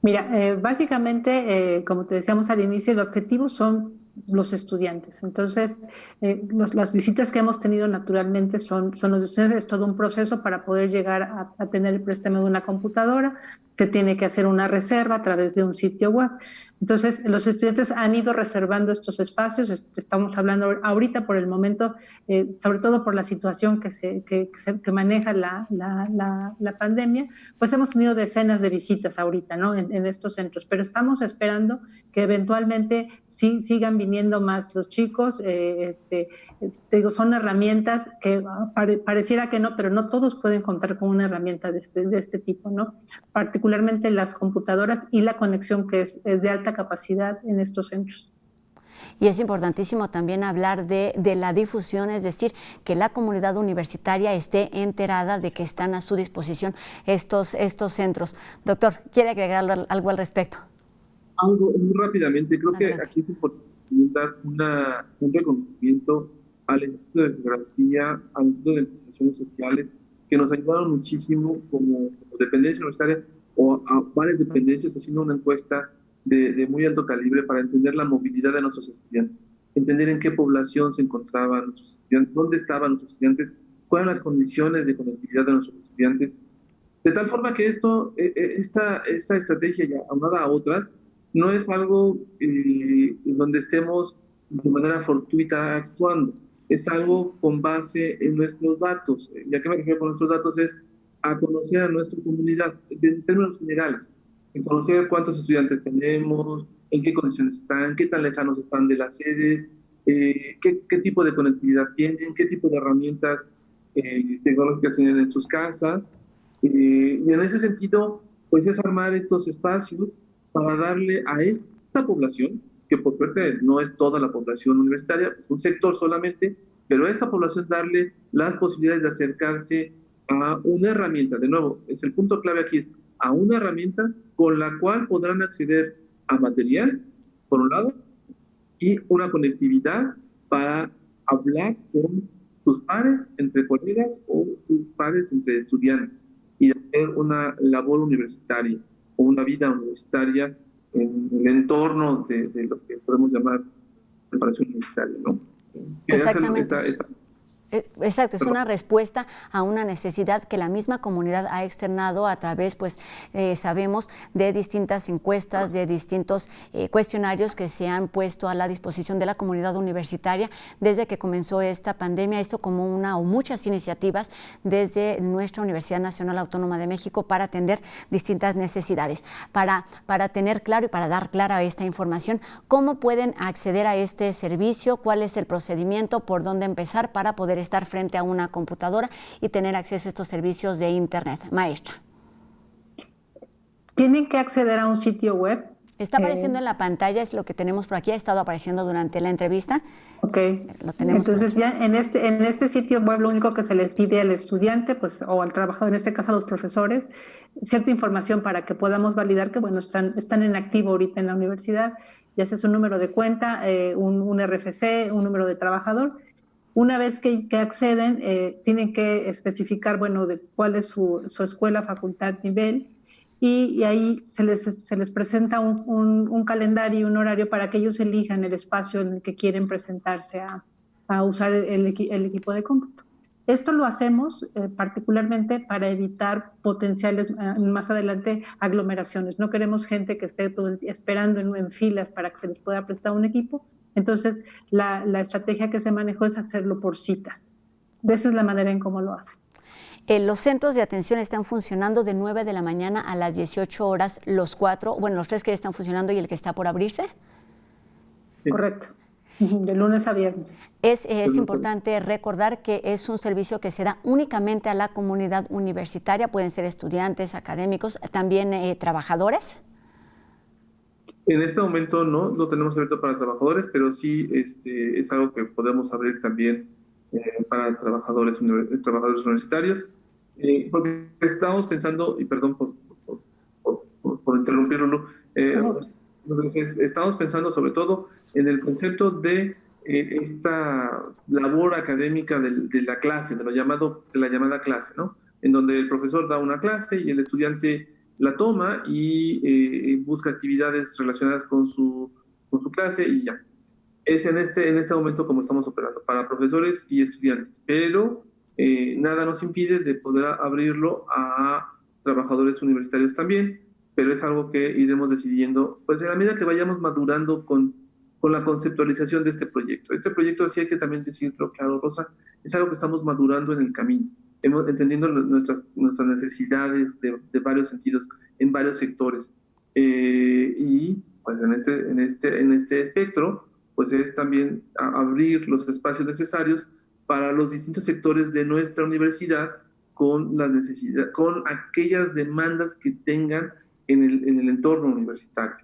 Mira, básicamente, como te decíamos al inicio, el objetivo son los estudiantes. Entonces, las visitas que hemos tenido naturalmente son los estudiantes. Es todo un proceso para poder llegar a tener el préstamo de una computadora. Se tiene que hacer una reserva a través de un sitio web. Entonces, los estudiantes han ido reservando estos espacios. Estamos hablando ahorita por el momento, sobre todo por la situación que maneja la pandemia, pues hemos tenido decenas de visitas ahorita, ¿no? en estos centros, pero estamos esperando que eventualmente sigan viniendo más los chicos. Son herramientas que pareciera que no, pero no todos pueden contar con una herramienta de este tipo, ¿no? Particularmente las computadoras y la conexión que es de alta capacidad en estos centros. Y es importantísimo también hablar de la difusión, es decir, que la comunidad universitaria esté enterada de que están a su disposición estos centros. Doctor, ¿quiere agregar algo al respecto? Algo muy rápidamente. Creo que aquí es importante dar un reconocimiento al Instituto de Geografía, al Instituto de Investigaciones Sociales, que nos ayudaron muchísimo como dependencia universitaria o a varias dependencias haciendo una encuesta de muy alto calibre para entender la movilidad de nuestros estudiantes, entender en qué población se encontraban nuestros estudiantes, dónde estaban nuestros estudiantes, cuáles eran las condiciones de conectividad de nuestros estudiantes, de tal forma que esta estrategia, ya aunada a otras, no es algo en donde estemos de manera fortuita actuando, es algo con base en nuestros datos. ¿Y a qué me refiero con nuestros datos? Es a conocer a nuestra comunidad en términos generales, en conocer cuántos estudiantes tenemos, en qué condiciones están, qué tan lejanos están de las sedes, qué tipo de conectividad tienen, qué tipo de herramientas tecnológicas tienen en sus casas. Y en ese sentido, pues es armar estos espacios para darle a esta población, que por suerte no es toda la población universitaria, es un sector solamente, pero a esta población darle las posibilidades de acercarse a una herramienta. De nuevo, es el punto clave aquí, es a una herramienta con la cual podrán acceder a material, por un lado, y una conectividad para hablar con sus pares entre colegas o sus pares entre estudiantes y hacer una labor universitaria o una vida universitaria en el entorno de lo que podemos llamar preparación universitaria, ¿no? Exactamente. Exacto, es una respuesta a una necesidad que la misma comunidad ha externado a través, pues sabemos, de distintas encuestas, de distintos cuestionarios que se han puesto a la disposición de la comunidad universitaria desde que comenzó esta pandemia, esto como una o muchas iniciativas desde nuestra Universidad Nacional Autónoma de México para atender distintas necesidades. Para tener claro y para dar clara esta información, ¿cómo pueden acceder a este servicio? ¿Cuál es el procedimiento? ¿Por dónde empezar para poder estar frente a una computadora y tener acceso a estos servicios de Internet? Maestra. Tienen que acceder a un sitio web. Está apareciendo en la pantalla, es lo que tenemos por aquí, ha estado apareciendo durante la entrevista. Ok. Lo tenemos. Entonces ya en este sitio web lo único que se les pide al estudiante, pues, o al trabajador, en este caso a los profesores, cierta información para que podamos validar que, bueno, están en activo ahorita en la universidad, ya sea su número de cuenta, un RFC, un número de trabajador. Una vez que acceden, tienen que especificar, bueno, de cuál es su escuela, facultad, nivel, y ahí se les presenta un calendario y un horario para que ellos elijan el espacio en el que quieren presentarse a usar el equipo de cómputo. Esto lo hacemos particularmente para evitar potenciales, más adelante, aglomeraciones. No queremos gente que esté todo el día esperando en filas para que se les pueda prestar un equipo. Entonces, la estrategia que se manejó es hacerlo por citas. De esa es la manera en cómo lo hacen. Los centros de atención están funcionando de 9 de la mañana a las 18 horas, los tres que están funcionando y el que está por abrirse. Sí. Correcto, de lunes a viernes. Es importante recordar que es un servicio que se da únicamente a la comunidad universitaria, pueden ser estudiantes, académicos, también trabajadores. En este momento no lo tenemos abierto para trabajadores, pero sí es algo que podemos abrir también para trabajadores universitarios, porque estamos pensando, y perdón por interrumpirlo, estamos pensando sobre todo en el concepto de esta labor académica de la clase, de la llamada clase, ¿no? En donde el profesor da una clase y el estudiante la toma y busca actividades relacionadas con su clase y ya. Es en este momento como estamos operando, para profesores y estudiantes, pero nada nos impide de poder abrirlo a trabajadores universitarios también, pero es algo que iremos decidiendo, pues en la medida que vayamos madurando con la conceptualización de este proyecto. Este proyecto, sí hay que también decirlo claro, Rosa, es algo que estamos madurando en el camino, entendiendo nuestras necesidades de varios sentidos, en varios sectores. Y pues en este espectro, pues es también abrir los espacios necesarios para los distintos sectores de nuestra universidad con aquellas demandas que tengan en el entorno universitario.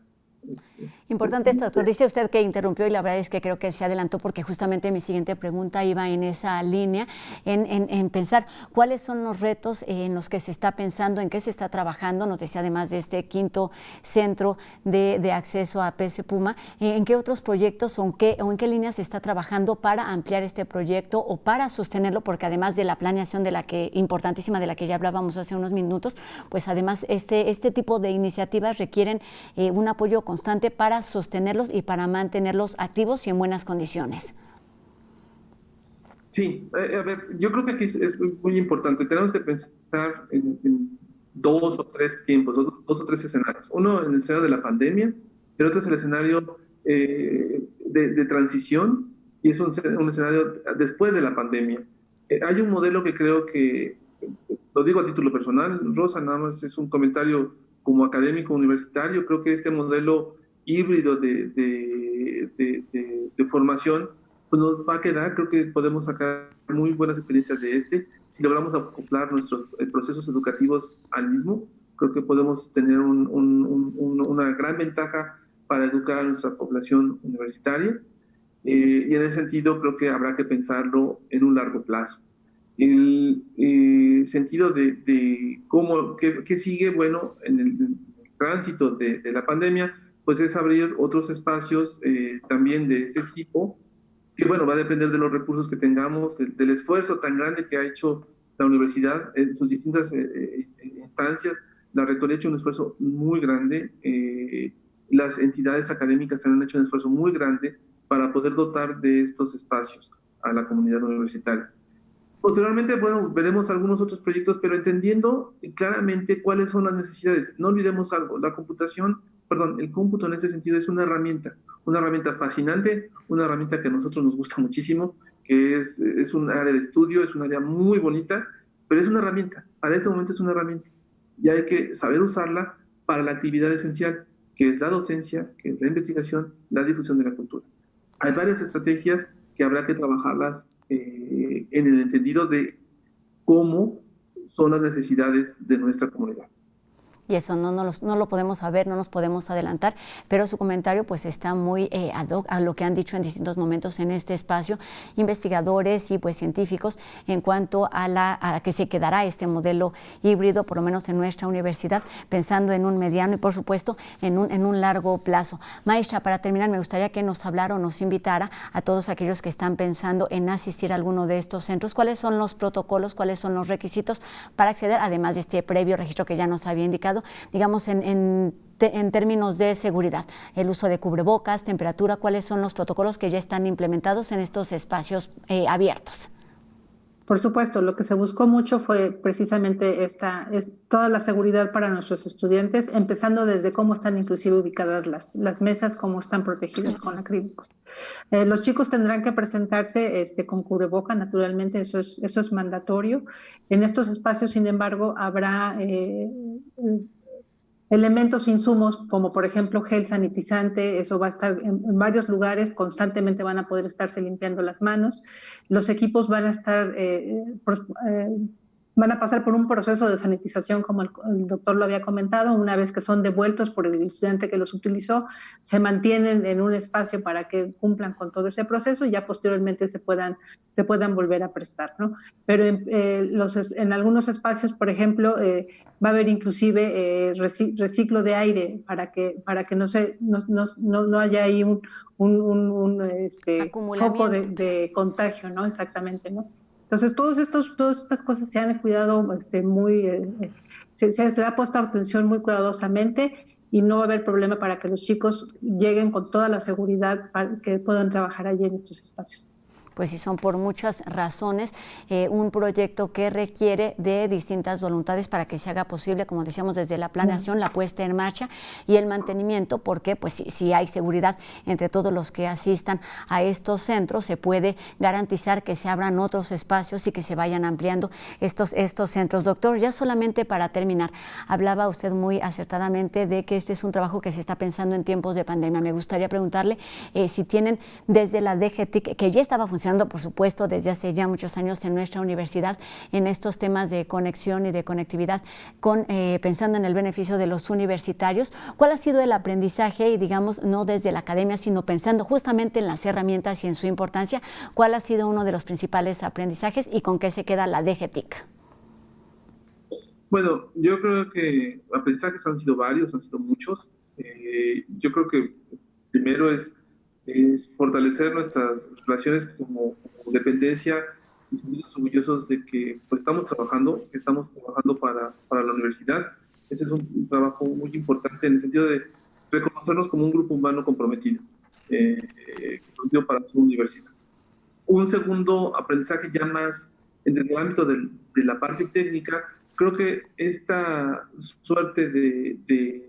Importante esto, doctor. Dice usted que interrumpió y la verdad es que creo que se adelantó porque justamente mi siguiente pregunta iba en esa línea, en pensar cuáles son los retos en los que se está pensando, en qué se está trabajando. Nos decía además de este quinto centro de acceso a PC Puma, en qué otros proyectos o en qué líneas se está trabajando para ampliar este proyecto o para sostenerlo, porque además de la planeación importantísima de la que ya hablábamos hace unos minutos, pues además este tipo de iniciativas requieren un apoyo constante para sostenerlos y para mantenerlos activos y en buenas condiciones. Sí, a ver, yo creo que aquí es muy importante. Tenemos que pensar en dos o tres tiempos, dos o tres escenarios. Uno en el escenario de la pandemia, el otro es el escenario de transición y es un escenario después de la pandemia. Hay un modelo que creo que, lo digo a título personal, Rosa, nada más es un comentario como académico universitario, creo que este modelo híbrido de formación pues nos va a quedar. Creo que podemos sacar muy buenas experiencias de si logramos acoplar nuestros procesos educativos al mismo. creo que podemos tener una gran ventaja para educar a nuestra población universitaria, y en ese sentido creo que habrá que pensarlo en un largo plazo. El sentido de cómo, qué sigue, bueno, en el tránsito de la pandemia, pues es abrir otros espacios también de ese tipo, que bueno, va a depender de los recursos que tengamos, del esfuerzo tan grande que ha hecho la universidad en sus distintas instancias. La rectoría ha hecho un esfuerzo muy grande, las entidades académicas han hecho un esfuerzo muy grande para poder dotar de estos espacios a la comunidad universitaria. Posteriormente, bueno, veremos algunos otros proyectos, pero entendiendo claramente cuáles son las necesidades. No olvidemos algo, el cómputo en ese sentido es una herramienta fascinante, una herramienta que a nosotros nos gusta muchísimo, que es un área de estudio, es un área muy bonita, pero es una herramienta, para este momento es una herramienta, y hay que saber usarla para la actividad esencial, que es la docencia, que es la investigación, la difusión de la cultura. Hay varias estrategias que habrá que trabajarlas en el entendido de cómo son las necesidades de nuestra comunidad. Y eso no lo podemos saber, no nos podemos adelantar, pero su comentario pues está muy ad hoc a lo que han dicho en distintos momentos en este espacio investigadores y pues científicos en cuanto a que se quedará este modelo híbrido, por lo menos en nuestra universidad, pensando en un mediano y por supuesto en un largo plazo. Maestra, para terminar, me gustaría que nos hablara o nos invitara a todos aquellos que están pensando en asistir a alguno de estos centros. ¿Cuáles son los protocolos, cuáles son los requisitos para acceder, además de este previo registro que ya nos había indicado, digamos en términos de seguridad, el uso de cubrebocas, temperatura, cuáles son los protocolos que ya están implementados en estos espacios abiertos? Por supuesto, lo que se buscó mucho fue precisamente toda la seguridad para nuestros estudiantes, empezando desde cómo están inclusive ubicadas las mesas, cómo están protegidas con acrílicos. Los chicos tendrán que presentarse con cubreboca, naturalmente, eso es mandatorio. En estos espacios, sin embargo, habrá elementos, insumos, como por ejemplo gel sanitizante, eso va a estar en varios lugares, constantemente van a poder estarse limpiando las manos. Los equipos van a estar, van a pasar por un proceso de sanitización, como el doctor lo había comentado. Una vez que son devueltos por el estudiante que los utilizó, se mantienen en un espacio para que cumplan con todo ese proceso y ya posteriormente se puedan volver a prestar, ¿no? Pero en algunos espacios, por ejemplo, va a haber inclusive reciclo de aire para que no haya ahí un foco de contagio, ¿no? Exactamente, ¿no? Entonces, todas estas cosas se han cuidado se le ha puesto atención muy cuidadosamente y no va a haber problema para que los chicos lleguen con toda la seguridad para que puedan trabajar allí en estos espacios. Pues sí, son por muchas razones un proyecto que requiere de distintas voluntades para que se haga posible, como decíamos, desde la planeación, la puesta en marcha y el mantenimiento, porque pues si hay seguridad entre todos los que asistan a estos centros, se puede garantizar que se abran otros espacios y que se vayan ampliando estos centros. Doctor, ya solamente para terminar, hablaba usted muy acertadamente de que este es un trabajo que se está pensando en tiempos de pandemia. Me gustaría preguntarle si tienen desde la DGTIC, que ya estaba funcionando, por supuesto, desde hace ya muchos años en nuestra universidad, en estos temas de conexión y de conectividad, pensando en el beneficio de los universitarios. ¿Cuál ha sido el aprendizaje? Y digamos, no desde la academia, sino pensando justamente en las herramientas y en su importancia, ¿cuál ha sido uno de los principales aprendizajes y con qué se queda la DGTIC? Bueno, yo creo que aprendizajes han sido varios, han sido muchos. Yo creo que primero es fortalecer nuestras relaciones como dependencia y sentirnos orgullosos de que pues, estamos trabajando para la universidad. Ese es un trabajo muy importante en el sentido de reconocernos como un grupo humano comprometido para su universidad. Un segundo aprendizaje ya más desde el ámbito de la parte técnica, creo que esta suerte de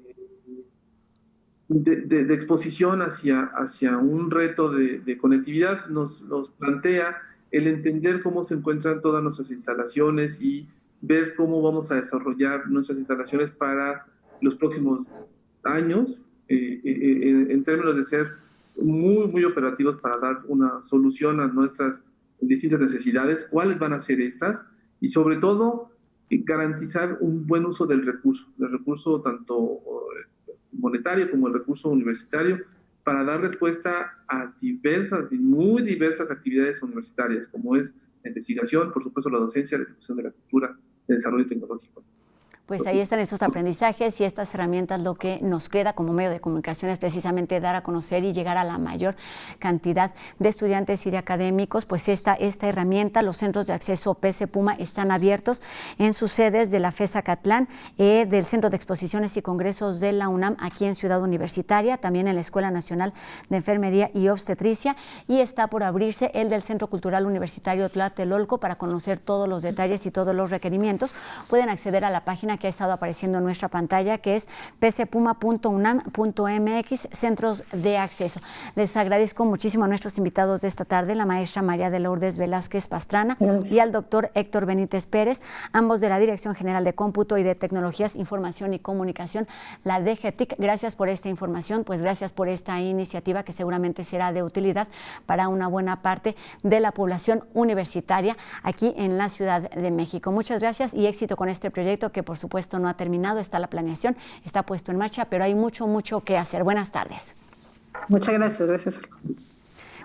exposición hacia un reto de conectividad nos plantea el entender cómo se encuentran todas nuestras instalaciones y ver cómo vamos a desarrollar nuestras instalaciones para los próximos años en términos de ser muy, muy operativos para dar una solución a nuestras distintas necesidades, cuáles van a ser estas y sobre todo garantizar un buen uso del recurso tanto monetario como el recurso universitario, para dar respuesta a diversas y muy diversas actividades universitarias, como es la investigación, por supuesto la docencia, la difusión de la cultura, el desarrollo tecnológico. Pues ahí están estos aprendizajes y estas herramientas. Lo que nos queda como medio de comunicación es precisamente dar a conocer y llegar a la mayor cantidad de estudiantes y de académicos. Pues esta herramienta, los centros de acceso PC Puma están abiertos en sus sedes de la FES Acatlán, del Centro de Exposiciones y Congresos de la UNAM aquí en Ciudad Universitaria, también en la Escuela Nacional de Enfermería y Obstetricia, y está por abrirse el del Centro Cultural Universitario Tlatelolco. Para conocer todos los detalles y todos los requerimientos, pueden acceder a la página que ha estado apareciendo en nuestra pantalla, que es pcpuma.unam.mx, centros de acceso. Les agradezco muchísimo a nuestros invitados de esta tarde, la maestra María de Lourdes Velázquez Pastrana y al doctor Héctor Benítez Pérez, ambos de la Dirección General de Cómputo y de Tecnologías, Información y Comunicación, la DGTIC. Gracias por esta información, pues gracias por esta iniciativa que seguramente será de utilidad para una buena parte de la población universitaria aquí en la Ciudad de México. Muchas gracias y éxito con este proyecto que por supuesto no ha terminado, está la planeación, está puesto en marcha, pero hay mucho que hacer. Buenas tardes. Muchas gracias.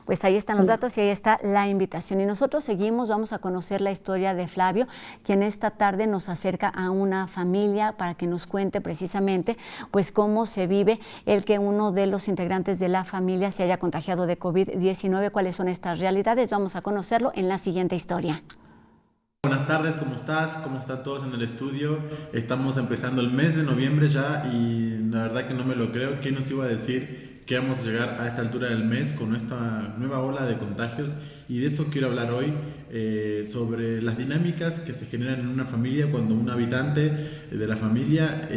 Pues ahí están los datos y ahí está la invitación. Y nosotros seguimos, vamos a conocer la historia de Flavio, quien esta tarde nos acerca a una familia para que nos cuente precisamente pues cómo se vive el que uno de los integrantes de la familia se haya contagiado de COVID-19, cuáles son estas realidades. Vamos a conocerlo en la siguiente historia. Buenas tardes, ¿cómo estás? ¿Cómo están todos en el estudio? Estamos empezando el mes de noviembre ya y la verdad que no me lo creo. ¿Quién nos iba a decir que vamos a llegar a esta altura del mes con esta nueva ola de contagios? Y de eso quiero hablar hoy, sobre las dinámicas que se generan en una familia cuando un habitante de la familia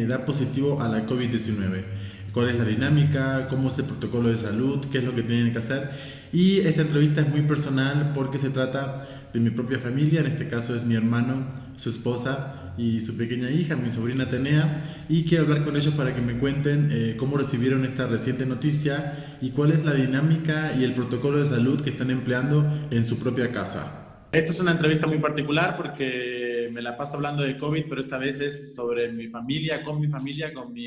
da positivo a la COVID-19. ¿Cuál es la dinámica? ¿Cómo es el protocolo de salud? ¿Qué es lo que tienen que hacer? Y esta entrevista es muy personal porque se trata de mi propia familia, en este caso es mi hermano, su esposa y su pequeña hija, mi sobrina Atenea, y quiero hablar con ellos para que me cuenten cómo recibieron esta reciente noticia y cuál es la dinámica y el protocolo de salud que están empleando en su propia casa. Esta es una entrevista muy particular porque me la paso hablando de COVID, pero esta vez es sobre mi familia, con mi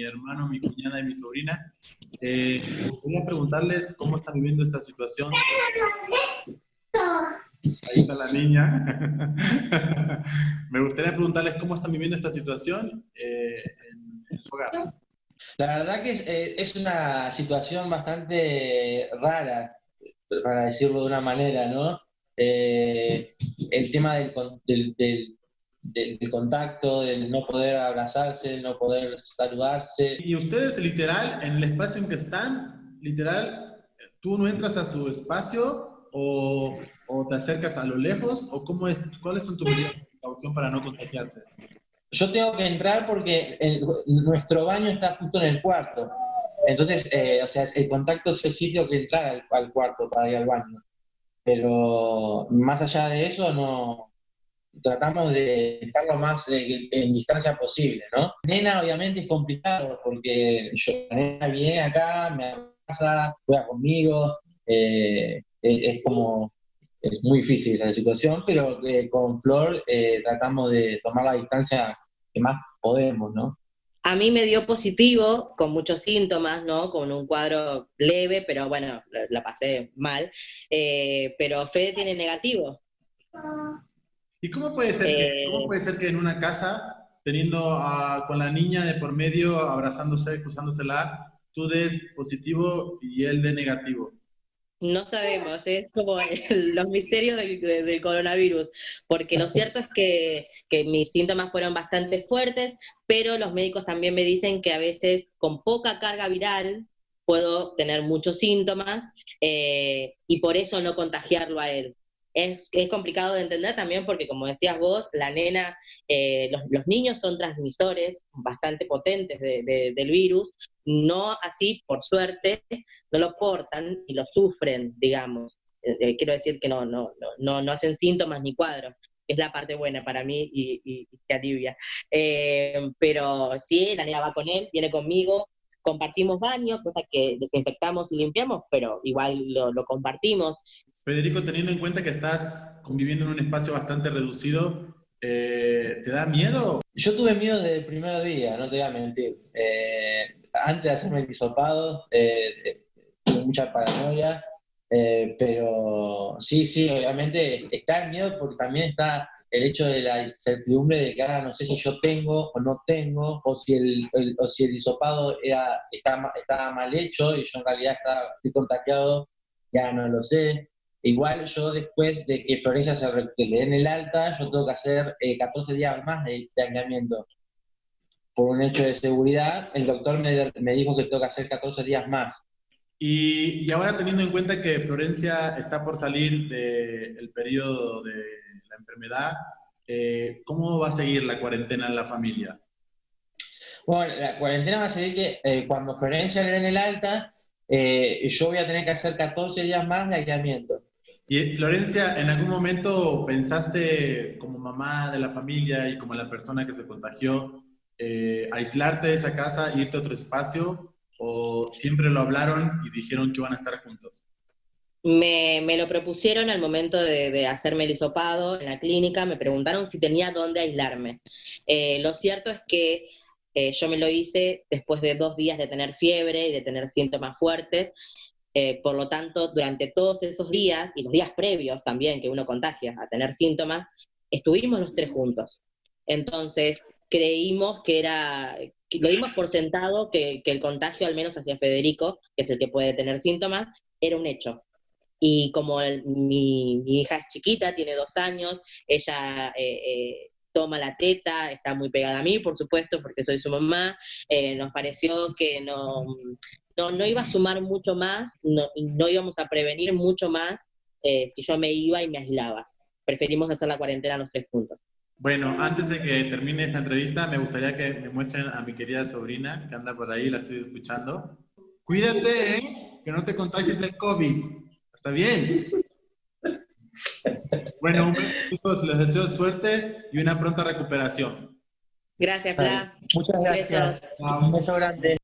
hermano, mi cuñada y mi sobrina. Quería preguntarles cómo están viviendo esta situación. Ahí está la niña. Me gustaría preguntarles cómo están viviendo esta situación en su hogar. La verdad que es una situación bastante rara, para decirlo de una manera, ¿no? El tema del contacto, del no poder abrazarse, no poder saludarse. Y ustedes, literal, en el espacio en que están, literal, tú no entras a su espacio o te acercas a lo lejos, o ¿cuáles son tus medidas de precaución para no contagiarte? Yo tengo que entrar porque nuestro baño está justo en el cuarto. Entonces, el contacto es el sitio que entrar al cuarto para ir al baño. Pero más allá de eso, no tratamos de estar lo más en distancia posible, ¿no? Nena, obviamente, es complicado porque la nena viene acá, me abraza, juega conmigo, es muy difícil esa situación, pero con Flor tratamos de tomar la distancia que más podemos, ¿no? A mí me dio positivo, con muchos síntomas, ¿no? Con un cuadro leve, pero bueno, la pasé mal. Pero Fede tiene negativo. ¿Y cómo puede ser que en una casa, teniendo con la niña de por medio, abrazándose, cruzándosela, tú des positivo y él dé negativo? No sabemos, es como los misterios del coronavirus, porque lo cierto es que mis síntomas fueron bastante fuertes, pero los médicos también me dicen que a veces con poca carga viral puedo tener muchos síntomas y por eso no contagiarlo a él. Es complicado de entender también porque, como decías vos, la nena, los niños son transmisores bastante potentes del virus, no así, por suerte, no lo portan y lo sufren, digamos. Quiero decir que no hacen síntomas ni cuadros, que es la parte buena para mí y que alivia. Pero sí, la nena va con él, viene conmigo, compartimos baño, cosa que desinfectamos y limpiamos, pero igual lo compartimos. Federico, teniendo en cuenta que estás conviviendo en un espacio bastante reducido, ¿Te da miedo? Yo tuve miedo desde el primer día, no te voy a mentir. Antes de hacerme el hisopado, tuve mucha paranoia, pero sí, obviamente está el miedo porque también está el hecho de la incertidumbre de que ahora no sé si yo tengo o no tengo, o si el hisopado estaba mal hecho y yo en realidad estoy contagiado, ya no lo sé. Igual yo después de que Florencia que le den el alta, yo tengo que hacer 14 días más de aislamiento. Por un hecho de seguridad, el doctor me dijo que tengo que hacer 14 días más. Y ahora teniendo en cuenta que Florencia está por salir del periodo de la enfermedad, ¿cómo va a seguir la cuarentena en la familia? Bueno, la cuarentena va a seguir que cuando Florencia le den el alta, yo voy a tener que hacer 14 días más de aislamiento. Y Florencia, ¿en algún momento pensaste como mamá de la familia y como la persona que se contagió, aislarte de esa casa, irte a otro espacio, o siempre lo hablaron y dijeron que iban a estar juntos? Me lo propusieron al momento de hacerme el hisopado en la clínica, me preguntaron si tenía dónde aislarme. Lo cierto es que yo me lo hice después de 2 días de tener fiebre y de tener síntomas fuertes. Por lo tanto, durante todos esos días, y los días previos también que uno contagia a tener síntomas, estuvimos los 3 juntos. Entonces, creímos lo dimos por sentado que el contagio, al menos hacia Federico, que es el que puede tener síntomas, era un hecho. Y como mi hija es chiquita, tiene 2 años, ella toma la teta, está muy pegada a mí, por supuesto, porque soy su mamá, nos pareció que no iba a sumar mucho más, no íbamos a prevenir mucho más si yo me iba y me aislaba. Preferimos hacer la cuarentena los 3 juntos. Bueno, antes de que termine esta entrevista, me gustaría que me muestren a mi querida sobrina, que anda por ahí, la estoy escuchando. Cuídate, que no te contagies el COVID. ¿Está bien? Bueno, un beso, chicos, les deseo suerte y una pronta recuperación. Gracias, Fla. Muchas gracias. Un beso grande.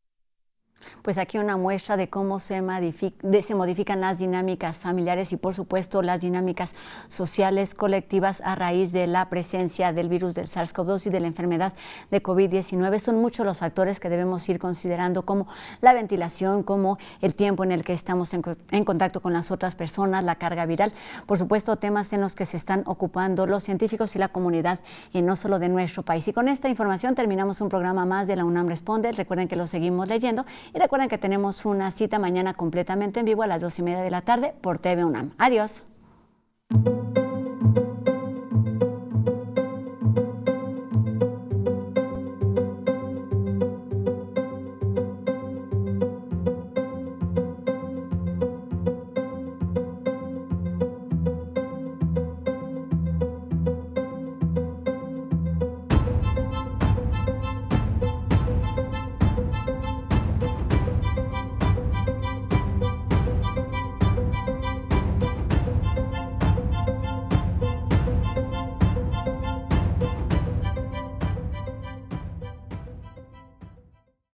Pues aquí una muestra de cómo se modifican las dinámicas familiares y, por supuesto, las dinámicas sociales colectivas a raíz de la presencia del virus del SARS-CoV-2 y de la enfermedad de COVID-19. Son muchos los factores que debemos ir considerando, como la ventilación, como el tiempo en el que estamos en contacto con las otras personas, la carga viral. Por supuesto, temas en los que se están ocupando los científicos y la comunidad, y no solo de nuestro país. Y con esta información terminamos un programa más de la UNAM Responde. Recuerden que lo seguimos leyendo y recuerden que tenemos una cita mañana completamente en vivo a las 2:30 de la tarde por TV UNAM. Adiós.